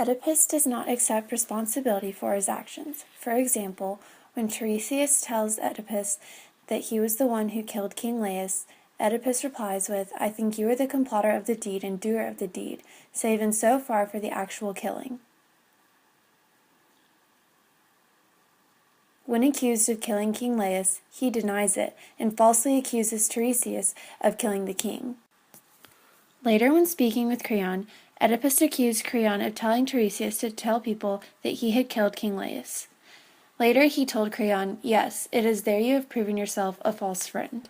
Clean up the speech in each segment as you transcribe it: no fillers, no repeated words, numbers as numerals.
Oedipus does not accept responsibility for his actions. For example, when Tiresias tells Oedipus that he was the one who killed King Laius, Oedipus replies with, "I think you are the complotter of the deed and doer of the deed, save in so far for the actual killing." When accused of killing King Laius, he denies it and falsely accuses Tiresias of killing the king. Later, when speaking with Creon, Oedipus accused Creon of telling Tiresias to tell people that he had killed King Laius. Later, he told Creon, "Yes, it is there you have proven yourself a false friend."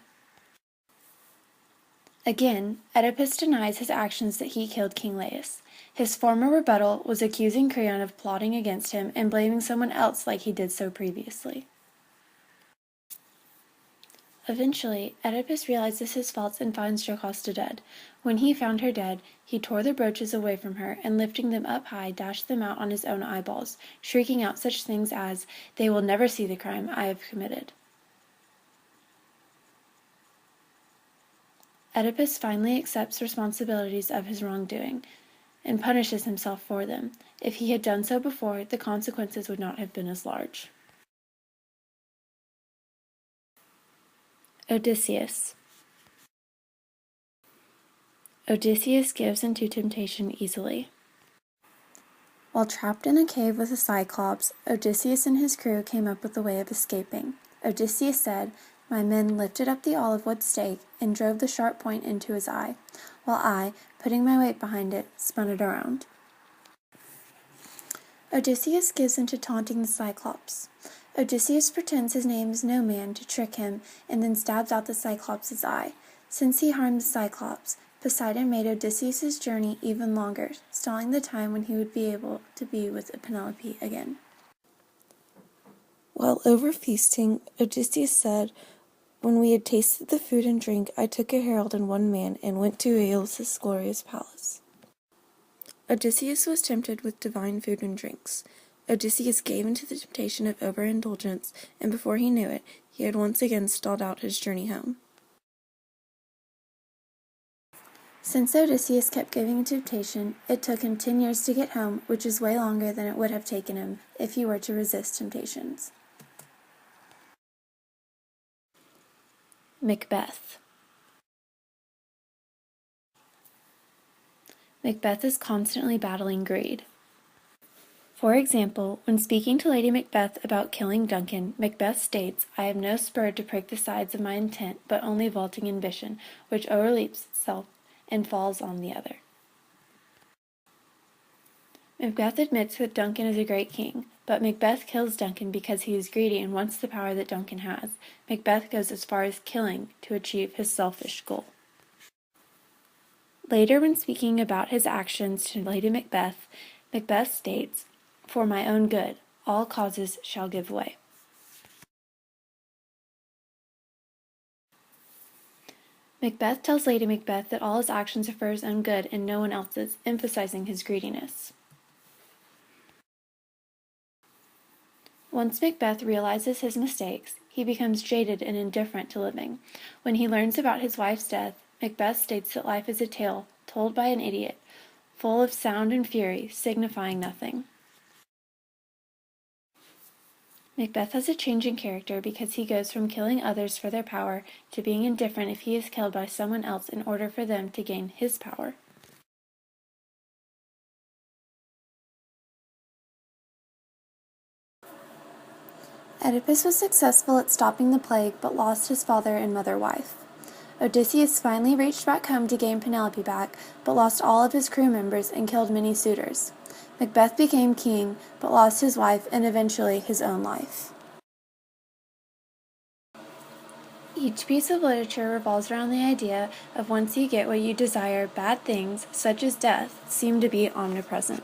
Again, Oedipus denies his actions that he killed King Laius. His former rebuttal was accusing Creon of plotting against him and blaming someone else like he did so previously. Eventually, Oedipus realizes his faults and finds Jocasta dead. When he found her dead, he tore the brooches away from her and, lifting them up high, dashed them out on his own eyeballs, shrieking out such things as, "They will never see the crime I have committed." Oedipus finally accepts responsibilities of his wrongdoing and punishes himself for them. If he had done so before, the consequences would not have been as large. Odysseus. Odysseus gives into temptation easily. While trapped in a cave with a Cyclops, Odysseus and his crew came up with a way of escaping. Odysseus said, "My men lifted up the olive wood stake and drove the sharp point into his eye, while I, putting my weight behind it, spun it around." Odysseus gives into taunting the Cyclops. Odysseus pretends his name is No Man to trick him and then stabs out the Cyclops' eye. Since he harmed the Cyclops, Poseidon made Odysseus' journey even longer, stalling the time when he would be able to be with Penelope again. While over feasting, Odysseus said, "When we had tasted the food and drink, I took a herald and one man and went to Aeolus' glorious palace." Odysseus was tempted with divine food and drinks. Odysseus gave into the temptation of overindulgence, and before he knew it, he had once again stalled out his journey home. Since Odysseus kept giving into temptation, it took him 10 years to get home, which is way longer than it would have taken him if he were to resist temptations. Macbeth. Macbeth is constantly battling greed. For example, when speaking to Lady Macbeth about killing Duncan, Macbeth states, "I have no spur to prick the sides of my intent, but only vaulting ambition, which overleaps itself and falls on the other." Macbeth admits that Duncan is a great king, but Macbeth kills Duncan because he is greedy and wants the power that Duncan has. Macbeth goes as far as killing to achieve his selfish goal. Later, when speaking about his actions to Lady Macbeth, Macbeth states, "For my own good, all causes shall give way." Macbeth tells Lady Macbeth that all his actions are for his own good and no one else's, emphasizing his greediness. Once Macbeth realizes his mistakes, he becomes jaded and indifferent to living. When he learns about his wife's death, Macbeth states that life is a tale told by an idiot, full of sound and fury, signifying nothing. Macbeth has a change in character because he goes from killing others for their power to being indifferent if he is killed by someone else in order for them to gain his power. Oedipus was successful at stopping the plague but lost his father and mother-wife. Odysseus finally reached back home to gain Penelope back, but lost all of his crew members and killed many suitors. Macbeth became king, but lost his wife and eventually his own life. Each piece of literature revolves around the idea of once you get what you desire, bad things, such as death, seem to be omnipresent.